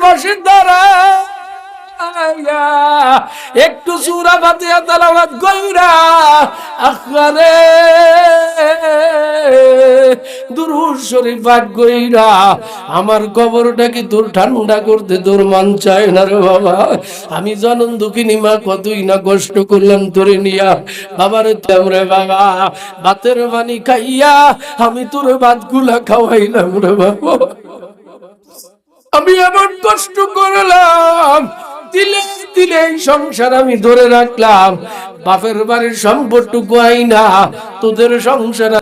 পাশে দাঁড়ায় একটু সূরা ফাতিহা তেলাওয়াত কইরা আখরে দুরূদ শরীফ পাঠ কইরা আমার কবরটা কি তোর ঠান্ডা করতে তোর মন চায় না রে বাবা? আমি জনম দুঃখিনী মা কতই না কষ্ট করলাম তোরে নিয়া বাবারে তোরে বাবা ভাতের পানি খাইয়া আমি তোর ভাতগুলা খাওয়াইলাম রে বাবা। আমি এমন কষ্ট করলাম দিলে দিলে সংসার আমি ধরে রাখলাম, বাপের বাড়ির সম্পদটুকু আইনা তোদের সংসার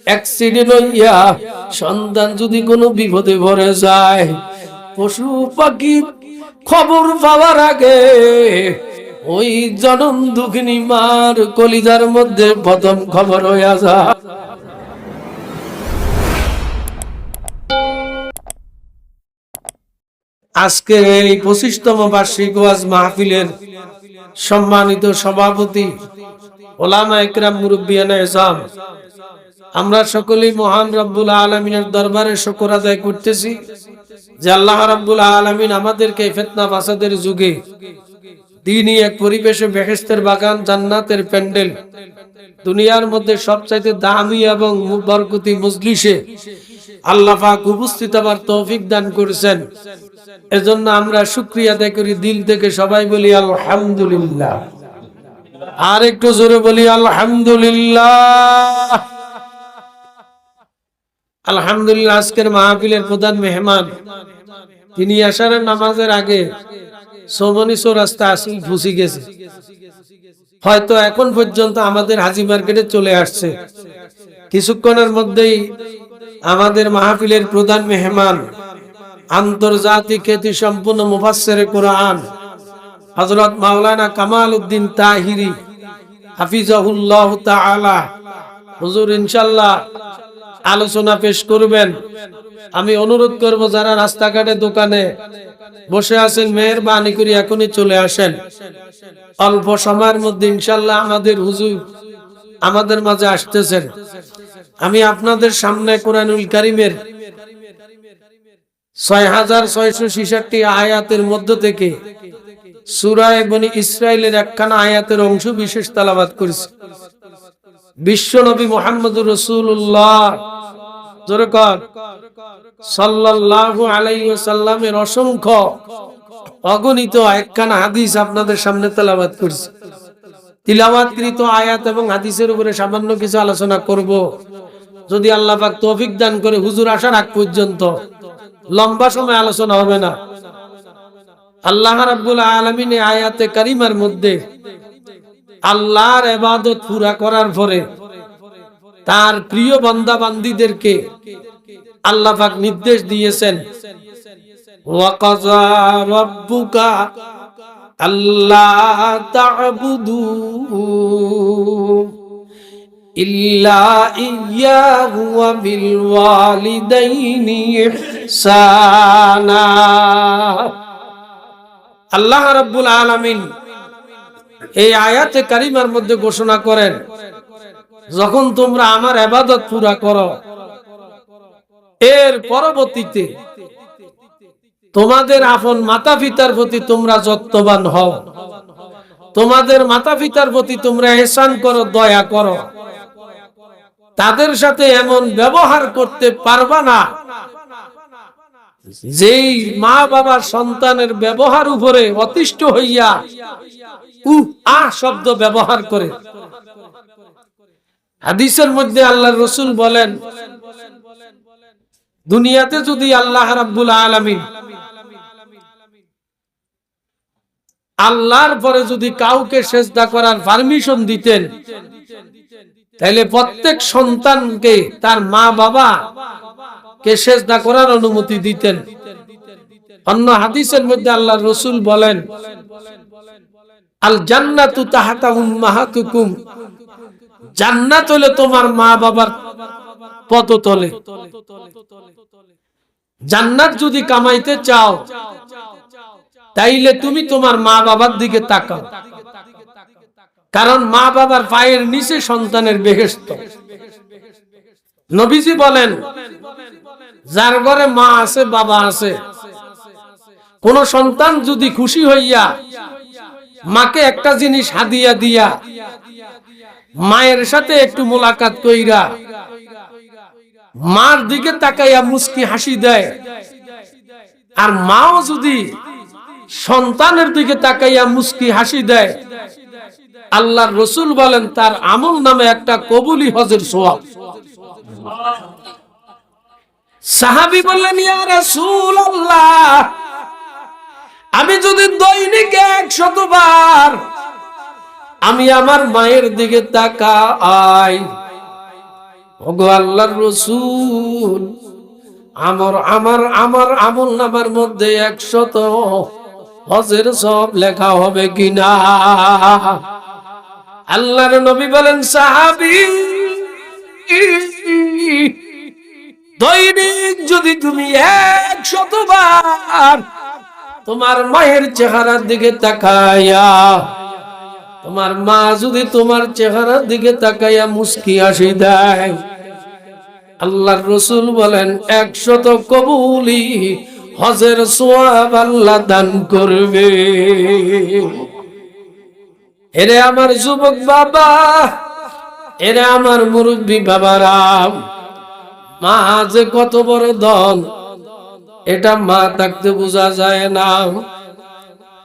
অ্যাক্সিডেন্ট হইয়া সন্তান যদি কোনো বিপদে পড়ে যায়, পশু পাখি খবর পাওয়ার আগে ওই জনম দুঃখিনী মার কলিজার মধ্যে প্রথম খবর হইয়া যায়। আজকে এই 25তম বার্ষিক ওয়াজ মাহফিলের সম্মানিত সভাপতি ওলামা ইকরাম মুরব্বিয়ানে ইসলাম, আমরা সকলেই মহান রব্বুল আলামিনের দরবারে শুকর আদায় করতেছি যে আল্লাহ রাব্বুল আলামিন আমাদেরকে ফিতনা ফাসাদের যুগে দ্বীনি এক পরিবেশে বেহেশতের বাগান জান্নাতের প্যান্ডেল দুনিয়ার মধ্যে সবচাইতে দামি এবং বরকতি মজলিসে আল্লাহ পাক উপস্থিত হবার তৌফিক দান করেছেন। এজন্য আমরা শুকরিয়া আদায় করি দিল থেকে, সবাই বলি আলহামদুলিল্লাহ। আর একটু জোরে বলি আলহামদুলিল্লাহ। আলহামদুলিল্লাহ। আজকের মাহফিলের প্রধান মেহমান, তিনি আশারের নামাজের আগে সোমনি চৌরাস্তা আসি ফুসি গেছে, হয়তো এখন পর্যন্ত আমাদের হাজি মার্কেটে চলে আসছে। কিছুক্ষণের মধ্যেই আমাদের মাহফিলের প্রধান মেহমান, আন্তর্জাতিক খ্যাতি সম্পন্ন মুফাসসিরে কোরআন হযরত মাওলানা কামাল উদ্দিন তাহিরি হাফিজাহুল্লাহ তাআলা হুজুর ইনশাআল্লাহ আলোচনা পেশ করবেন। আমি অনুরোধ করব যারা রাস্তাঘাটে দোকানে বসে আছেন মেহেরবানি করে এখনই চলে আসেন। অল্প সময়ের মধ্যে ইনশাআল্লাহ আমাদের হুজুর আমাদের মাঝে আসতেছেন। আমি আপনাদের সামনে কোরআনুল কারীমের 6666 আয়াতের মধ্য থেকে সূরা বনী ইসরাইলের একখানা আয়াতের অংশ বিশেষ তেলাওয়াত করেছি। বিশ্ব নবী মুহাম্মদুর রাসূলুল্লাহ সাল্লাল্লাহু আলাইহি ওয়াসাল্লামের অসংখ্য অগণিত একখানা হাদিস আপনাদের সামনে তেলাওয়াত করেছি। তিলাওয়াতকৃত আয়াত এবং হাদিসের উপরে সামান্য কিছু আলোচনা করব, যদি আল্লাহ পাক তৌফিক দান করে। হুজুর আসার আগ পর্যন্ত লম্বা সময় আলোচনা হবে না। আল্লাহ রাব্বুল আলামিন এই আয়াতে কারিমার মধ্যে আল্লাহর ইবাদত পুরা করার পরে তার প্রিয় বান্দা বান্দীদেরকে আল্লাহ পাক নির্দেশ দিয়েছেন, ওয়া কাযা রাব্বুকা আল্লা তা'বুদু ইল্লা ইয়্যাহু ওয়া বিল ওয়ালিদাইনি ইহসানা। আল্লাহ রাব্বুল আলামিন এই আয়াতে কারিমার মধ্যে ঘোষণা করেন, যখন তোমরা আমার ইবাদত পুরা করো, এর পরবর্তীতে তোমাদের আপন মাতা পিতার প্রতি তোমরা যত্নবান হও, তোমাদের মাতা পিতার প্রতি তোমরা ইহসান করো, দয়া করো, তাদের সাথে এমন ব্যবহার করতে পারবা না যেই মা বাবার সন্তানের ব্যবহার উপরে অতিষ্ঠ হইয়া শব্দ ব্যবহার করে। হাদিসের মধ্যে আল্লাহর রাসূল বলেন, দুনিয়াতে যদি আল্লাহ রাব্বুল আলামিন আল্লাহর পরে যদি কাউকে সিজদা করার পারমিশন দিতেন, তাহলে প্রত্যেক সন্তানকে তার মা বাবা কে সিজদা করার অনুমতি দিতেন। অন্য হাদিসের মধ্যে আল্লাহর রাসূল বলেন, আল জান্নাতু তাহতা উম্মাহাতুকুম, জান্নাত হলো তোমার মা বাবার পদতলে। জান্নাত যদি কামাইতে চাও, তাইলে তুমি তোমার মা বাবার দিকে তাকাও, কারণ মা বাবার পায়ের নিচে সন্তানের বেহেশত। নবীজি বলেন, যার ঘরে মা আছে বাবা আছে, কোন সন্তান যদি খুশি হইয়া মাকে একটা জিনিস হাদিয়া দিয়া মায়ের সাথে একটু মোলাকাত কইরা মার দিকে তাকাইয়া মুস্কি হাসি দেয়, আর মাও যদি সন্তানের দিকে তাকাইয়া মুস্কি হাসি দেয়, আল্লাহর রাসূল বলেন তার আমল নামে একটা কবুলি হজের সওয়াব। সাহাবী বললেন, ইয়া রাসূলুল্লাহ, আমি যদি দৈনিক 100 বার আমি আমার মায়ের দিকে তাকাই, ওগো আল্লাহর রাসূল, আমার আমল নামার মধ্যে 100 হজের সওয়াব লেখা হবে কিনা? আল্লাহর নবী বলেন, সাহাবী, দৈনিক যদি তুমি 100 বার তোমার মায়ের চেহারার দিকে তাকাইয়া, তোমার মা যদি তোমার চেহারার দিকে তাকাইয়া মুস্কি হাসি দেয়, আল্লাহর রাসূল বলেন 100 কবুলি হজের সওয়াব আল্লাহ দান করবে। এরে আমার যুবক বাবা, এরে আমার মুরব্বী বাবারা, মা যে কত বড় ধন এটা মা থাকতে বোঝা যায় না।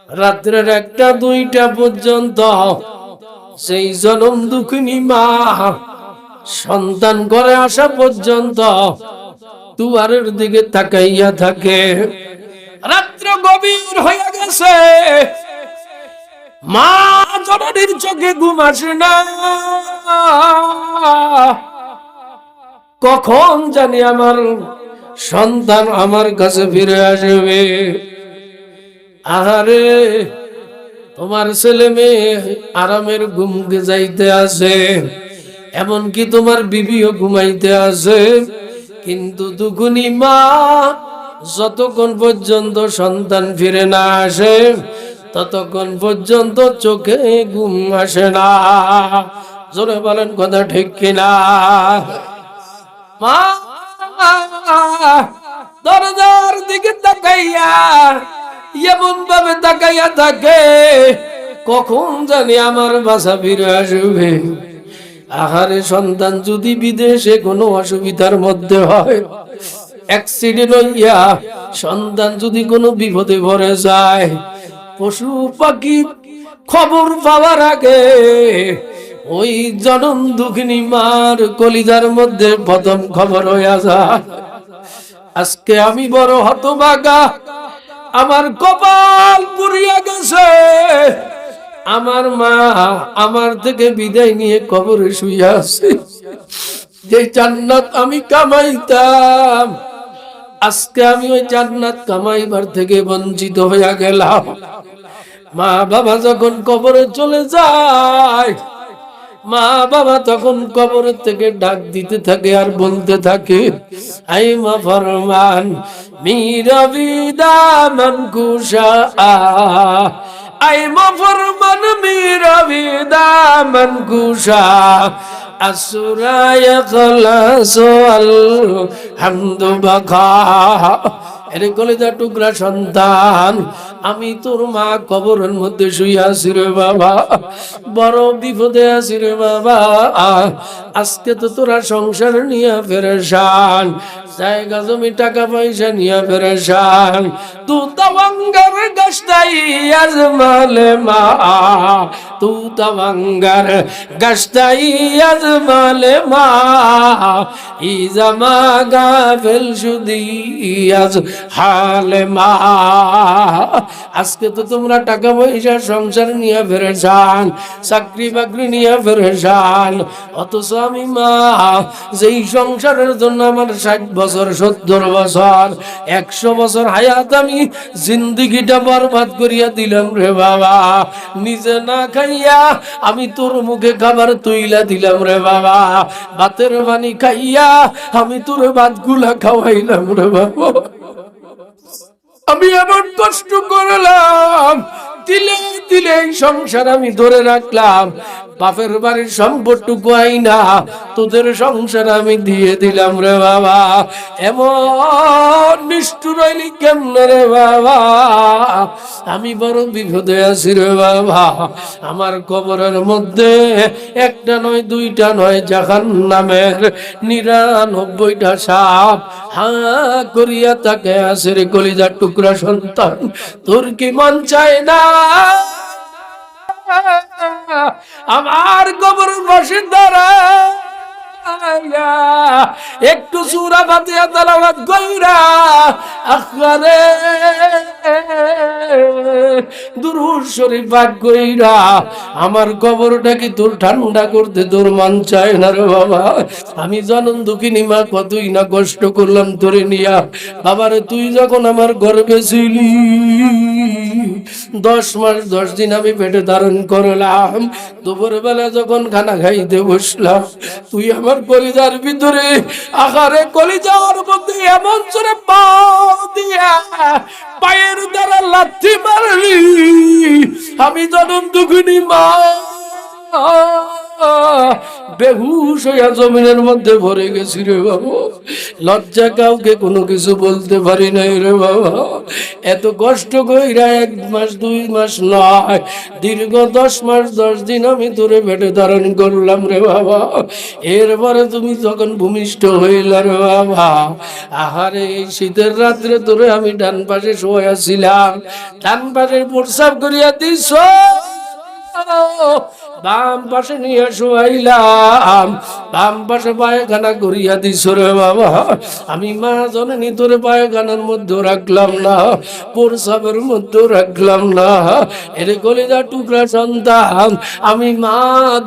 রাত্রের 1টা 2টা পর্যন্ত সেই জনম দুঃখিনী মা সন্তান ঘরে আসা পর্যন্ত দুয়ারের দিকে তাকাইয়া থাকে। রাত্র গভীর হয়ে গেছে, মা জননীর চোখে ঘুম আসে না। কখন জানি আমার সন্তান আমার কাছে ফিরে আসবে। আহারে, তোমার ছেলে মেয়ে আরামের ঘুমকে যাইতে আছে, এমনকি তোমার বিবিও ঘুমাইতে আছে, কিন্তু দুগুনি মা যতক্ষণ পর্যন্ত সন্তান ফিরে না আসে ততক্ষণ পর্যন্ত চোখে ঘুম আসে না। জোরে বলেন কথা ঠিক কিনা? মা দরজার দিকে তাকাইয়া এমন ভাবে তাকাইয়া থাকে, কখন জানি আমার বাসা ফিরে আসবে। আহারে, সন্তান যদি বিদেশে কোনো অসুবিধার মধ্যে হয়, অ্যাক্সিডেন্ট হইয়া সন্তান যদি কোনো বিপদে পড়ে যায়, পশু পাখি খবর পাওয়ার আগে ওই জনম দুঃখিনী মার কলিজার মধ্যে প্রথম খবর হইয়া যায়। আজকে আমি বড় হতভাগা, আমার কপাল পুড়িয়া গেছে। আমার মা আমার থেকে বিদায় নিয়ে কবরে শুইয়া আছে। যে জান্নাত আমি কামাইতাম, আজকে আমি ওই জান্নাত কামাইবার থেকে বঞ্চিত হইয়া গেলাম। মা বাবা যখন কবরে চলে যায়, মা বাবা তখন কবরের থেকে ডাক দিতে থাকে আর বলতে থাকে, আই মা ফরমান মীরা বিদামন কুশা, আই মা ফরমান মীরা বিদামন কুশা, আসুরায় খলাস আলহামদু বাকা। এর কলিজা টুকরা সন্তান, আমি তোর মা কবরের মধ্যে শুয়ে আছি রে বাবা, বড় বিপদে আছি রে বাবা। আজকে তো তোরা সংসার নিয়ে পেরেশান, জায়গা জমি টাকা পয়সা নিয়ে পেরেশান। তু তাওয়াঙ্গার গাছটাই আজমালে মা, তু তাওয়াঙ্গার গাছটাই আজমালে মা, ইজামা গাফেল শুদি আজ হালে মা। আজকে তো তোমরা টাকা পয়সা সংসার নিয়ে পেরেশান, চাকরি বাকরি নিয়ে পেরেশান, অথচ আমি মা যেই সংসারের জন্য আমার 60 বছর 70 বছর 100 বছর হায়াত আমি জিন্দেগিটা বরবাদ করিয়া দিলাম রে বাবা। নিজে না খাইয়া আমি তোর মুখে খাবার তুইলা দিলাম রে বাবা, ভাতের পানি খাইয়া আমি তোর ভাত গুলা খাওয়াইলাম রে বাবা। আমি এমন কষ্ট করলাম, দিলে দিলে এই সংসার আমি ধরে রাখলাম, বাপের বাড়ির সম্পদটুকু আইনা তোদের সংসার আমি দিয়ে দিলাম রে বাবা। এমন নিষ্ঠুর হইলি কেমনে রে বাবা, আমি বড় বিপদে আছি রে বাবা। আমার কবরের মধ্যে একটা নয় দুইটা নয় জাহান্নামের 99টা সাপ হা করিয়া তাকে আছে রে কলিজার টুকরা সন্তান। তোর কি মন চায় না আমার কবর পাশে দাঁড়া একটু সূরা ফাতিহা তেলাওয়াত কইরা আখরে দুরূদ শরীফ পাঠ কইরা আমার কবরটা কি তোর ঠান্ডা করতে তোর মন চায় না রে বাবা? আমি জনম দুঃখিনী মা কতই না কষ্ট করলাম তোরে নিয়া। বাবারে তুই যখন আমার গর্ভে ছিলি 10 মাস 10 দিন আমি পেটে ধারণ করলাম, দুপুর বেলা যখন খানা খাইতে বসলাম তুই আমার কলিজার ভিতরে আকারে কলিজার মধ্যে এমন জোরে পা দিয়া পায়ের দ্বারা লাথি মারলি, আমি জনম দুঃখিনী মা বেহুশ হইয়া জমিনের মধ্যে ভরে গেছি রে বাবা। লজ্জা কাউকে কোনো কিছু বলতে পারি নাই রে বাবা। এত কষ্ট কইরা 1 মাস 2 মাস নয়, দীর্ঘ 10 মাস 10 দিন আমি তোরে পেটে ধারণ করলাম রে বাবা। এরপরে তুমি যখন ভূমিষ্ঠ হইলা রে বাবা, আহারে এই শীতের রাত্রে তোরে আমি ডান পাশে শোয়াছিলাম, ডান পাশে প্রস্রাব করিয়া দিছ, বাম পাশে নিয়ে শোয়াইলাম, বাম পাশে পায়খানা করিয়া দিছ রে বাবা। আমি মা জননী তোরে পায়খানার মধ্যে রাখলাম না, প্রস্রাবের মধ্যে রাখলাম না। এরে কলিজা টুকরা সন্তান, আমি মা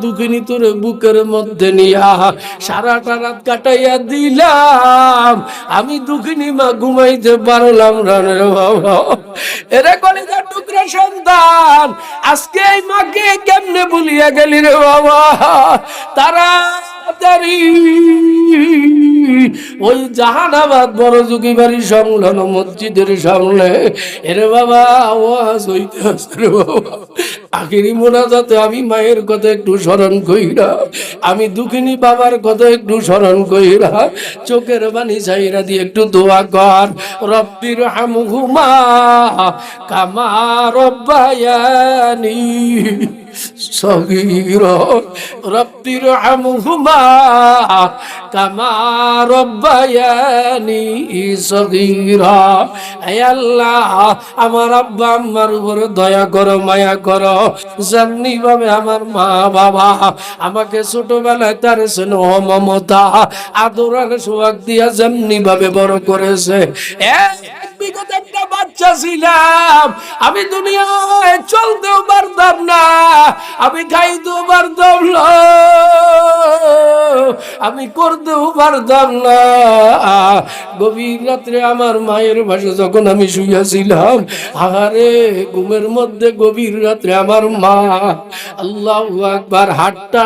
দুঃখিনী তোরে বুকের মধ্যে নিয়া সারাটা রাত কাটাইয়া দিলাম, আমি দুঃখিনী মা ঘুমাইতে পারলাম না রে বাবা। এরে কলিজা টুকরা সন্তান, আজকে এই মাকে কেমনে ভুলিয়া গেলি রে বাবা? তাড়াতাড়ি ওই জাহানাবাদ বড় যুগী বাড়ি সংলগ্ন মসজিদের সামনে এরে বাবা আওয়াজ হইতে আছে রে বাবা। আখিরি মোনাজাতে আমি মায়ের কথা একটু স্মরণ কইরা, আমি দুঃখিনী বাবার কথা একটু স্মরণ কইরা, চোখের পানি চাইরা দিয়ে একটু দোয়া কর। রব্বির হামহুমা কামা রব্বায়ানি সগীরা, রব্বির হামহুমা কামা রব্বায়ানি সগীরা। হে আল্লাহ, আমার আব্বা আম্মার উপরে দয়া করো, মায়া করো, যেমনি ভাবে আমার মা বাবা আমাকে ছোটবেলায় তার স্নেহ মমতা আদর আর সোহাগ দিয়া যেমনি ভাবে বড় করেছে। বিগত একটা বাচ্চা ছিলাম, আমি দুনিয়ায় চলতেও পারতাম না, আমি খাইতেও পারতাম না, আমি করতেও পারতাম না। গভীর রাত্রে আমার মায়ের পাশে যখন আমি শুয়েছিলাম, আহারে ঘুমের মধ্যে গভীর রাত্রে আমার মা আল্লাহু আকবার হাতটা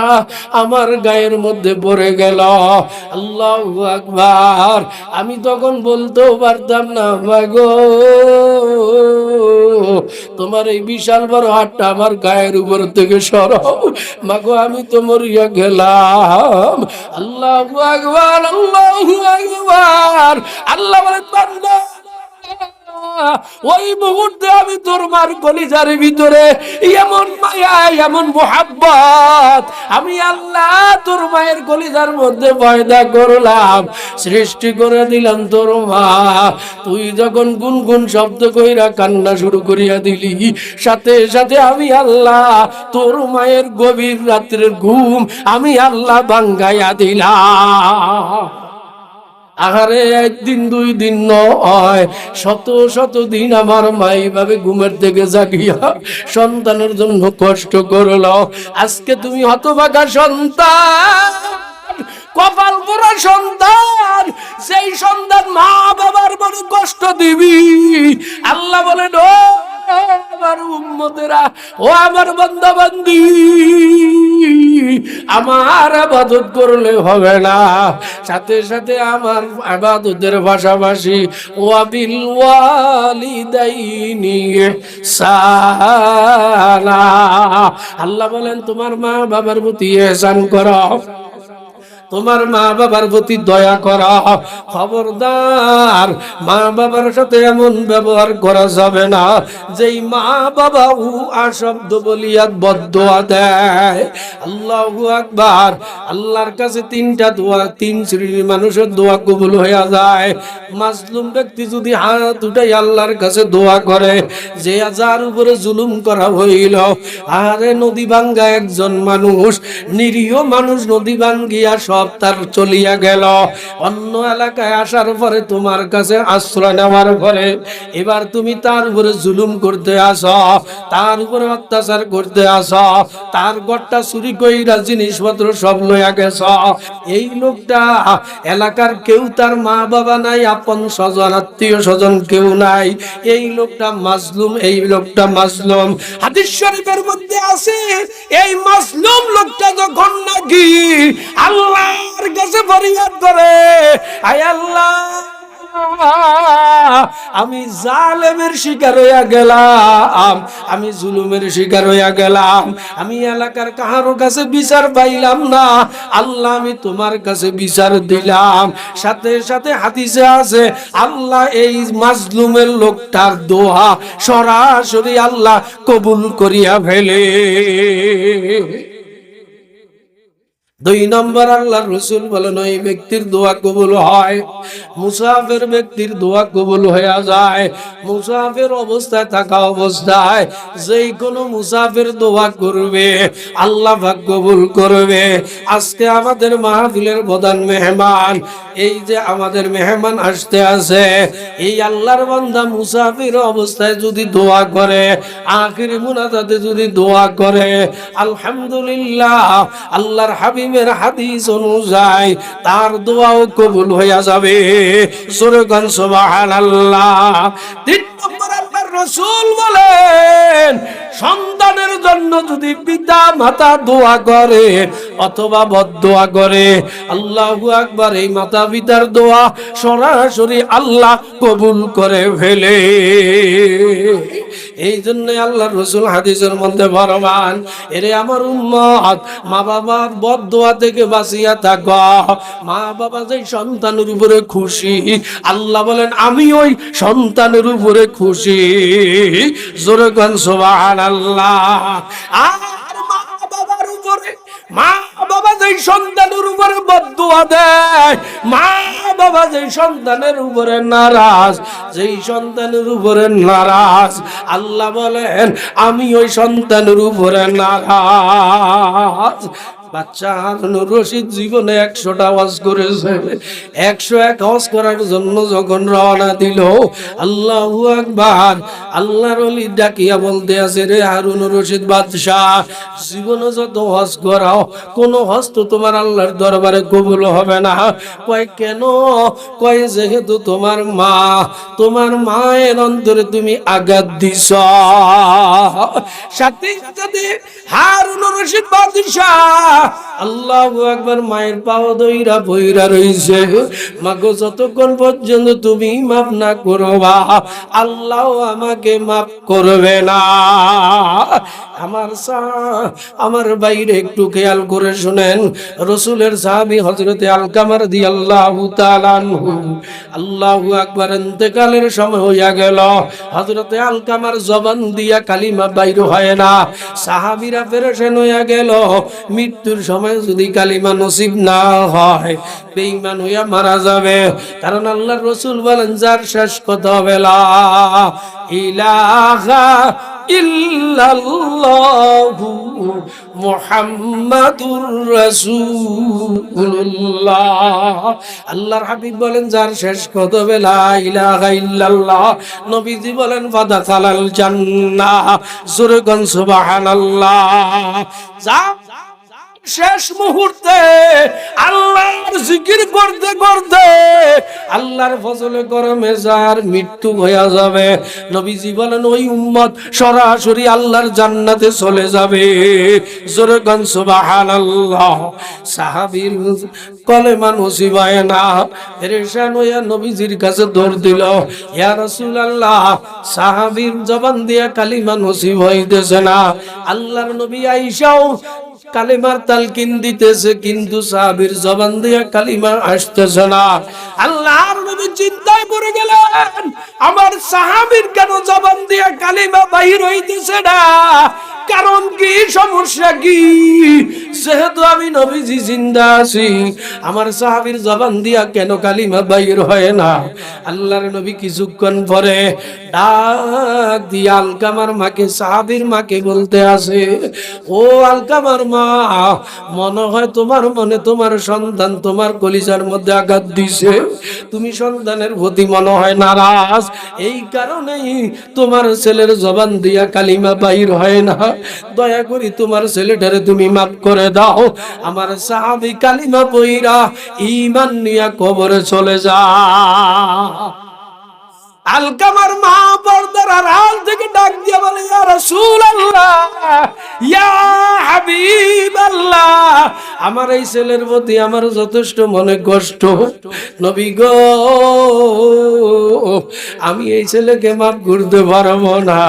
আমার গায়ের মধ্যে পড়ে গেল। আল্লাহু আকবার, আমি তখন বলতেও পারতাম না, মাগো তোমার এই বিশাল বড় হাতটা আমার গায়ের উপর থেকে সরাও, মাগো আমি তো মরিয়া গেলাম। আল্লাহু আকবার, আল্লাহু আকবার। আল্লাহ বলে বান্দা, ওই মুহূর্তে আমি তোর মার কলিজার ভিতরে এমন মায়া এমন মোহাব্বত আমি আল্লাহ তোর মায়ের কলিজার মধ্যে পয়দা করলাম, সৃষ্টি করে দিলাম তোর মা। তুই যখন গুনগুন শব্দ কইরা কান্না শুরু করিয়া দিলি, সাথে সাথে আমি আল্লাহ তোর মায়ের গভীর রাত্রের ঘুম আমি আল্লাহ ভাঙ্গাইয়া দিলাম। আহারে একদিন 2 দিন নয়, শত শত দিন আমার মা এইভাবে ঘুমের থেকে জাগিয়া সন্তানের জন্য কষ্ট করলো। আজকে তুমি হতভাগা সন্তান, কপাল পোড়া সন্তান, সেই সন্তান মা বাবার বড় কষ্ট দিবি। আল্লাহ বলেন, ও আমার উম্মতেরা, ও আমার বান্দা বান্দি, আমার ইবাদত করলে হবে না, সাথে সাথে আমার ইবাদতের পাশাপাশি ওয়াবিল ওয়ালিদাইনি ইহসানা, আল্লাহ বলেন তোমার মা বাবার প্রতি ইহসান করো, তোমার মা বাবার প্রতি দয়া করা। খবরদার, মা বাবার সাথে এমন ব্যবহার করা যাবে না যেই মা বাবা শব্দ বলিয়া বদদোয়া দেয়। আল্লাহু আকবার। আল্লাহর কাছে তিনটা দোয়া, তিন শ্রেণীর মানুষের দোয়া কবুল হয়ে যায়। মাজলুম ব্যক্তি যদি হাত উঠাই আল্লাহর কাছে দোয়া করে, যে যার উপরে জুলুম করা হইল, আরে নদী ভাঙ্গা একজন মানুষ, নিরীহ মানুষ নদী ভাঙ্গিয়া সব তার চলিয়া গেল, অন্য এলাকায় আসার পরে তোমার কাছে আশ্রয় নেওয়ার পরে এবার তুমি তার উপরে জুলুম করতে আসো, তার উপরে অত্যাচার করতে আসো, তার ঘরটা চুরি কইরা জিনিসপত্র সব লইয়া গেছ। এই লোকটা এলাকার কেউ, তার মা বাবা নাই, আপন স্বজন আত্মীয় স্বজন কেউ নাই, এই লোকটা মাজলুম, এই লোকটা মাজলুম। হাদিস শরীফের মধ্যে আছে এই মাজলুম লোকটা যখন নাকি আল্লাহর কাছে ফরিয়াদ করে, আয় আল্লাহ আমি জালেমের শিকার হইয়া গেলাম, আমি জুলুমের শিকার হইয়া গেলাম, আমি এলাকার কাহারো কাছে বিচার পাইলাম না, আল্লাহ আমি তোমার কাছে বিচার দিলাম। সাথে সাথে হাদিসে আছে আল্লাহ এই মাজলুমের লোকটার দোয়া সরাসরি আল্লাহ কবুল করিয়া ফেলে। দুই নম্বর, আল্লাহর রাসূল বলেন ওই ব্যক্তির দোয়া কবুল হয়, মুসাফির ব্যক্তির দোয়া কবুল হয়ে যায়। মুসাফির অবস্থায় থাকা অবস্থায় যেই কোনো মুসাফির দোয়া করবে আল্লাহ পাক কবুল করবে। আজকে আমাদের মাহফিলের প্রধান মেহমান, এই যে আমাদের মেহমান আসতে আছে, এই আল্লাহর বান্দা মুসাফির অবস্থায় যদি দোয়া করে, আখির মুনাজাতে যদি দোয়া করে, আলহামদুলিল্লাহ আল্লাহর হাবিব হাদিস অনুযায়ী তার দোয়াও কবুল হইয়া যাবে। জোরে গান সুবহানাল্লাহ। তিন নম্বর, আল্লাহর রাসূল বলেন সন্তানের জন্য যদি পিতা মাতা দোয়া করে অথবা বদদোয়া করে, আল্লাহু আকবার, এই মাতা পিতার দোয়া সরাসরি আল্লাহ কবুল করে ফেলে। এই জন্য আল্লাহর রাসূল হাদিসের মধ্যে ফরমান, এরে আমার উম্মত, মা বাবার বদদোয়া থেকে বাঁচিয়া থাকো। মা বাবা যে সন্তানের উপরে খুশি, আল্লাহ বলেন আমি ওই সন্তানের উপরে খুশি। জোরে গান সুবহানাল্লাহ। আর মা বাবার উপরে, মা বাবা যে সন্তানের উপরে বদদোয়া দেয়, মা বাবা যে সন্তানের উপরে নারাজ, যেই সন্তানের উপরে নারাজ, আল্লাহ বলেন আমি ওই সন্তানের উপরে নারাজ। বাচ্চা হারুনুর রশিদ জীবনে 100টা ওয়াজ করেছে, 101 ওয়াজ করার জন্য যখন রওনা দিল, আল্লাহু আকবার, আল্লাহর ওলি ডাকিয়া বলতে আছে, রে হারুনুর রশিদ বাদশাহ, জীবনে যত ওয়াজ করাও কোন হজ তো তোমার আল্লাহর দরবারে কবুল হবে না। কয় কেন? কয় যেহেতু তোমার মা, তোমার মায়ের অন্তরে তুমি আঘাত দিছ। সাথে সাথে হারুনুর রশিদ বাদশাহ আল্লাহু আকবার মায়ের পাও দইরা বইরা রইছে, মাগো যতক্ষণ পর্যন্ত তুমি মাফ না করবা আল্লাহ আমাকে মাফ করবে না। আমার বাইরে একটু খেয়াল করে শুনেন, রাসূলের সাহাবী হযরতে আলকামা রাদিয়াল্লাহু তাআলা আনহু, আল্লাহু আকবার, ইন্তেকালের সময় হইয়া গেল, হযরতে আলকামার জবান দিয়া কালিমা বাইর হয় না, সাহাবীরা পেরেশান হইয়া গেল, মৃত্যুর সময় যদি কালিমা নসিব না হয় বেঈমান হইয়া মারা যাবে। কারণ আল্লাহর রাসূল বলেন যার শেষ কথা হবে লা ইলাহা ইল্লাল্লাহু মুহাম্মাদুর রাসূলুল্লাহ, আল্লাহর হাবিব বলেন যার শেষ কথা হবে লা ইলাহা ইল্লাল্লাহ, নবীজি বলেন ফাদাখালাল জান্নাহ। জোরে গান সুবহানাল্লাহ। শেষ মুহূর্তে আল্লাহর জিকির করতে করতে আল্লাহর ফজলে গরমে যার মৃত্যু হয়ে যাবে, নবীজি বলেন ওই উম্মত সরাসরি আল্লাহর জান্নাতে চলে যাবে। জোরে গান সুবহানাল্লাহ। সাহাবীর কলেমা নসিব হয় না, পেরেশান হইয়া নবীজির কাছে দৌড় দিল, ইয়া রাসূলুল্লাহ, সাহাবীর জবান দিয়া কালিমা নসিব হইতেছে না। আল্লাহর নবী আয়েশাও কালিমার তালকিন দিতেছে, কিন্তু সাহাবীর জবান দিয়া কালিমা আসতেছে না। আল্লাহর নবী চিন্তায় পড়ে গেলেন, আমার সাহাবীর কেন জবান দিয়া কালিমা বাহির হইতেছে না? কারণ কি, সমস্যা কি? যেহেতু আমি নবীজি জিন্দা আছি, আমার সাহাবীর জবান দিয়া কেন কালিমা বাহির হয় না? আল্লাহর নবী কিছুক্ষণ পরে ডাক দিয়া আলকামার মাকে, সাহাবীর মাকে বলতে আসে, ও আলকামার মা, মনে হয় তোমার মনে তোমার সন্তান তোমার কলিজার মধ্যে আঘাত দিছে, তুমি সন্তানের প্রতি মনে হয় নারাজ, এই কারণেই তোমার ছেলের জবান দিয়া কালিমা বাহির হয় না। দয়া করি তোমার ছেলেটারে তুমি মাফ করে দাও। আমার সাহাবী কালিমা পইরা ঈমান নিয়া কবরে চলে যা। আলকামার মা পর্দার আড়াল থেকে ডাক দিয়ে বলে, ইয়া রাসূলুল্লাহ, ইয়া হাবিবাল্লাহ, আমার এই ছেলের প্রতি আমার যথেষ্ট মনে কষ্ট, নবী গো, আমি এই ছেলেকে মাফ করতে পারবো না।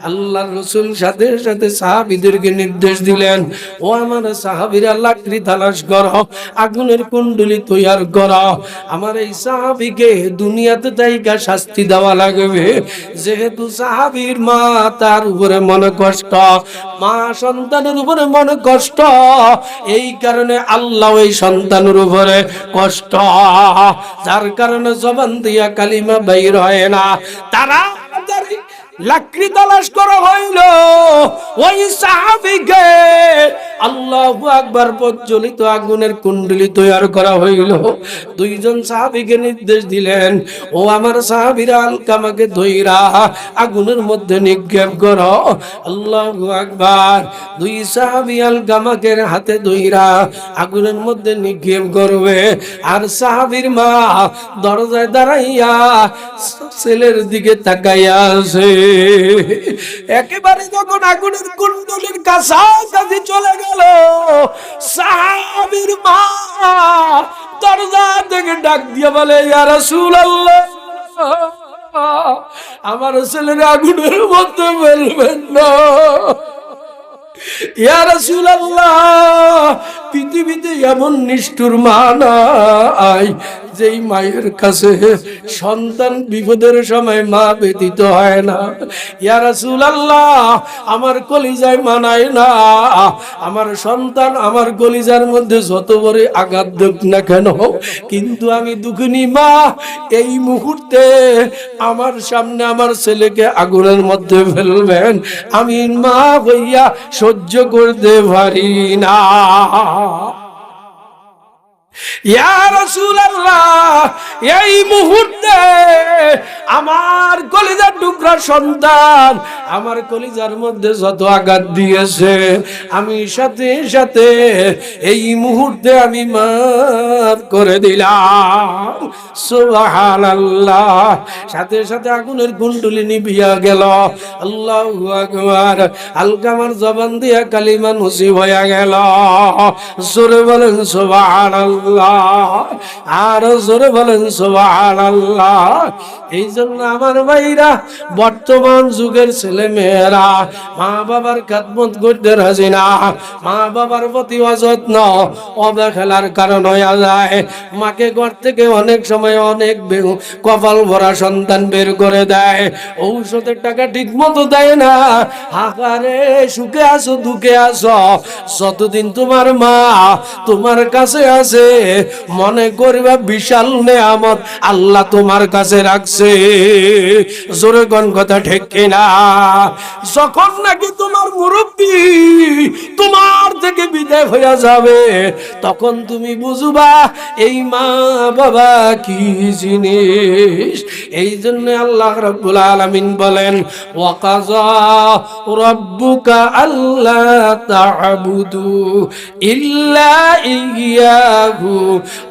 আল্লাহর রাসূল সাথে সাথে সাহাবীদেরকে নির্দেশ দিলেন, ও আমার সাহাবীরা, লাকড়ি তালাশ করো, আগুনের কুণ্ডলি তৈরি করো, আমার এই সাহাবীকে দুনিয়াতে তাইকা শাস্তি দেওয়া লাগবে। যেহেতু সাহাবীর মা, তার উপরে মনে কষ্ট, মা সন্তানের উপরে মনে কষ্ট, এই কারণে আল্লাহ ওই সন্তানের উপরে কষ্ট, যার কারণে জবান দিয়া কালিমা বাইর হয় না। তারা লাকড়ি তালাশ করা হইল, ওই সাহাবীকে আল্লাহু আকবার প্রজ্বলিত আগুনের কুণ্ডলি তৈরি করা হইল। দুইজন সাহাবীকে নির্দেশ দিলেন, ও আমার সাহাবীরা, আলকামাকে ধইরা আগুনের মধ্যে নিক্ষেপ করো। আল্লাহু আকবার। দুই সাহাবী আলকামাকে হাতে ধইরা আগুনের মধ্যে নিক্ষেপ করবে, আর সাহাবীর মা দরজায় দাঁড়াইয়া ছেলের দিকে তাকাইয়া আছে। একেবারে যখন আগুনের কুণ্ডলীর কাছাকাছি চলে গেল, সাহাবীর মা দরজা থেকে ডাক দিয়ে বলে, ইয়া রাসূলুল্লাহ, আমার ছেলের আগুনের মধ্যে ফেলবেন না। ইয়া রাসূলুল্লাহ, পৃথিবীতে এমন নিষ্ঠুর মা নাই যেই মায়ের কাছে সন্তান বিপদের সময় মা ব্যতীত হয় না। ইয়া রাসূলুল্লাহ, আমার কলিজায় মানায় না, আমার সন্তান আমার কলিজার মধ্যে যত বড় আঘাত দেখ না কেন, কিন্তু আমি দুঃখিনী মা, এই মুহূর্তে আমার সামনে আমার ছেলেকে আগুনের মধ্যে ফেলবেন, আমি মা হইয়া সহ্য করতে পারি না। ইয়া রাসূলুল্লাহ, এই মুহূর্তে আমার কলিজার টুকরা সন্তান আমার কলিজার মধ্যে যত আঘাত দিয়েছে, আমি সাথে সাথে এই মুহূর্তে আমি মাফ করে দিলাম। সুবহানাল্লাহ। সাথে সাথে আগুনের কুণ্ডলী নিভিয়া গেল। আল্লাহু আকবার। আলকামার জবান দিয়া কালিমা নসিব হয়ে গেল। জোরে বলেন সুবহানাল্লাহ, আর জোরে বলেন সুবহানাল্লাহ। এই জন্য আমার ভাইরা, বর্তমান যুগের ছেলে মেয়েরা মা বাবার খেদমত করতে রাজি না, মা বাবার প্রতি অযত্ন অবহেলার কারণ হয়ে যায়। মাকে ঘর থেকে অনেক সময় অনেক কপাল ভরা সন্তান বের করে দেয়, ঔষধের টাকা ঠিক মতো দেয় না। হাকারে সুখে আসো দুঃখে আসো, যতদিন তোমার মা তোমার কাছে আছে মনে করবা বিশাল নেয়ামত আল্লাহ তোমার কাছে রাখছে। জোরে কোন কথা ঠিক কিনা? যখন নাকি তোমার মুরব্বী তোমার থেকে বিদায় হয়ে যাবে, তখন তুমি বুঝবা এই মা বাবা কি জিনিস। এই জন্য আল্লাহ রাব্বুল আলামিন বলেন, ওয়াকাযা রাব্বুকা আল্লা তা'বুদু ইল্লা ইয়্যাহু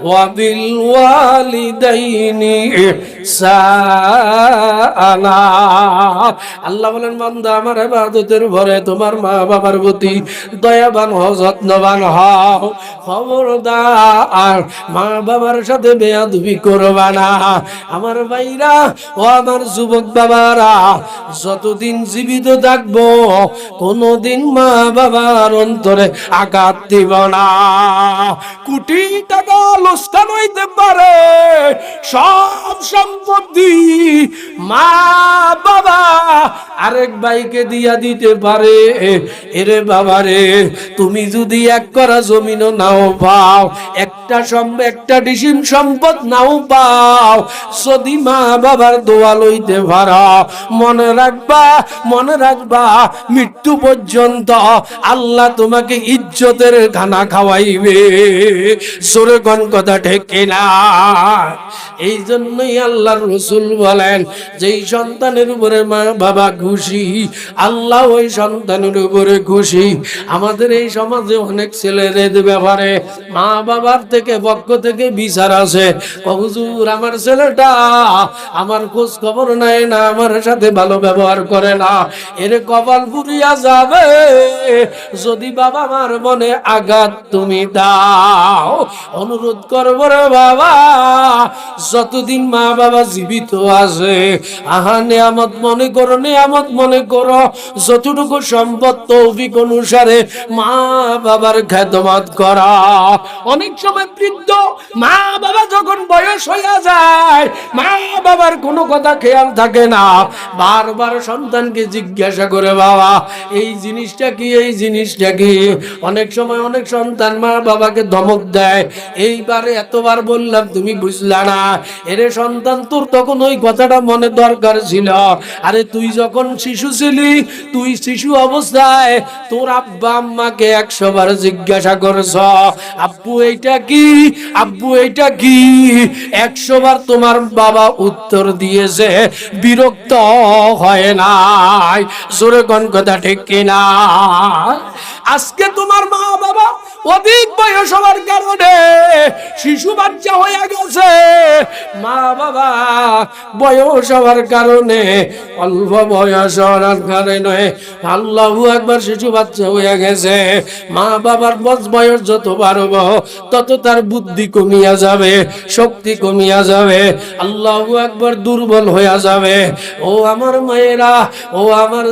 ওয়া বিল ওয়ালিদাইনি ইহসানা। আল্লাহ বলেন, বান্দা আমার ইবাদতের ভরে তোমার মা বাবার প্রতি দয়াবান হও, যত্নবান হও। খবরদার মা বাবার সাথে বেয়াদবি করবা না। আমার ভাইরা ও আমার যুবক বাবারা, যতদিন জীবিত থাকবো কোনদিন মা বাবার অন্তরে আঘাত দিব না। কোটি টাকা লোকসান হইতে পারে, সব সম্পত্তি মা বাবা আরেক ভাইকে দিয়া দিতে পারে। এরে বাবারে, তুমি যদি এক করা জমিনও নাও পাও, একটা ডিসিম সম্পদ নাও পাও, যদি মা বাবার দোয়া লইতে পারো, মনে রাখবা মৃত্যু পর্যন্ত আল্লাহ তোমাকে ইজ্জতের খানা খাওয়াইবে। জোরে কোন কথা ঠিক কিনা? এই জন্যই আল্লাহর রাসূল বলেন, যেই সন্তানের উপরে মা বাবা খুশি, আল্লাহ ওই সন্তানের উপরে খুশি। আমাদের এই সমাজে অনেক ছেলেদের ব্যাপারে মা বাবার পক্ষ থেকে বিচার আছে। হুজুর, আমার ছেলেটা আমার খোঁজ খবর নেয় না, আমার সাথে ভালো ব্যবহার করে না, এর কপাল পুড়িয়া যাবে যদি বাবা মার মনে আঘাত তুমি দাও। অনুরোধ করবো রে বাবা, যতদিন মা বাবা জীবিত আছে, আহা নেয়ামত মনে করো। যতটুকু সম্পদ তৌফিক অনুসারে মা বাবার খেদমত করা। অনেক সময় বৃদ্ধ মা বাবা যখন বয়স হয়ে যায়, মা বাবার কোনো কথা খেয়াল থাকে না, বারবার সন্তানকে জিজ্ঞাসা করে, বাবা এই জিনিসটা কি, এই জিনিসটা কি। অনেক সময় অনেক সন্তান মা বাবাকে ধমক দেয়, এইবারে এতবার বললাম তুমি বুঝলা না। এরে সন্তান, তোর তখন ওই কথাটা মনে দরকার ছিল। আরে তুই যখন শিশু ছিলি, তুই শিশু অবস্থায় তোর আব্বা আম্মাকে 100 বার জিজ্ঞাসা করছ, আব্বু এইটা কি, আব্বু এইটা কি। 100 বার তোমার বাবা উত্তর দিয়েছে, বিরক্ত হয় নাই। জোরে কোন কথা ঠিক কিনা? আজকে তোমার মা বাবা অধিক বয়স হওয়ার কারণে শিশু বাচ্চা হয়ে গেছে, মা বাবা বয়স হওয়ার কারণে অল্প বয়স হওয়ার কারণে আল্লাহু আকবার শিশু বাচ্চা হয়ে গেছে। মা বাবার বয়স যত বাড়বে তত তার বুদ্ধি কমিয়া যাবে, শক্তি কমিয়া যাবে, আল্লাহু আকবার দুর্বল হয়ে যাবে। ও আমার মায়েরা, ও আমার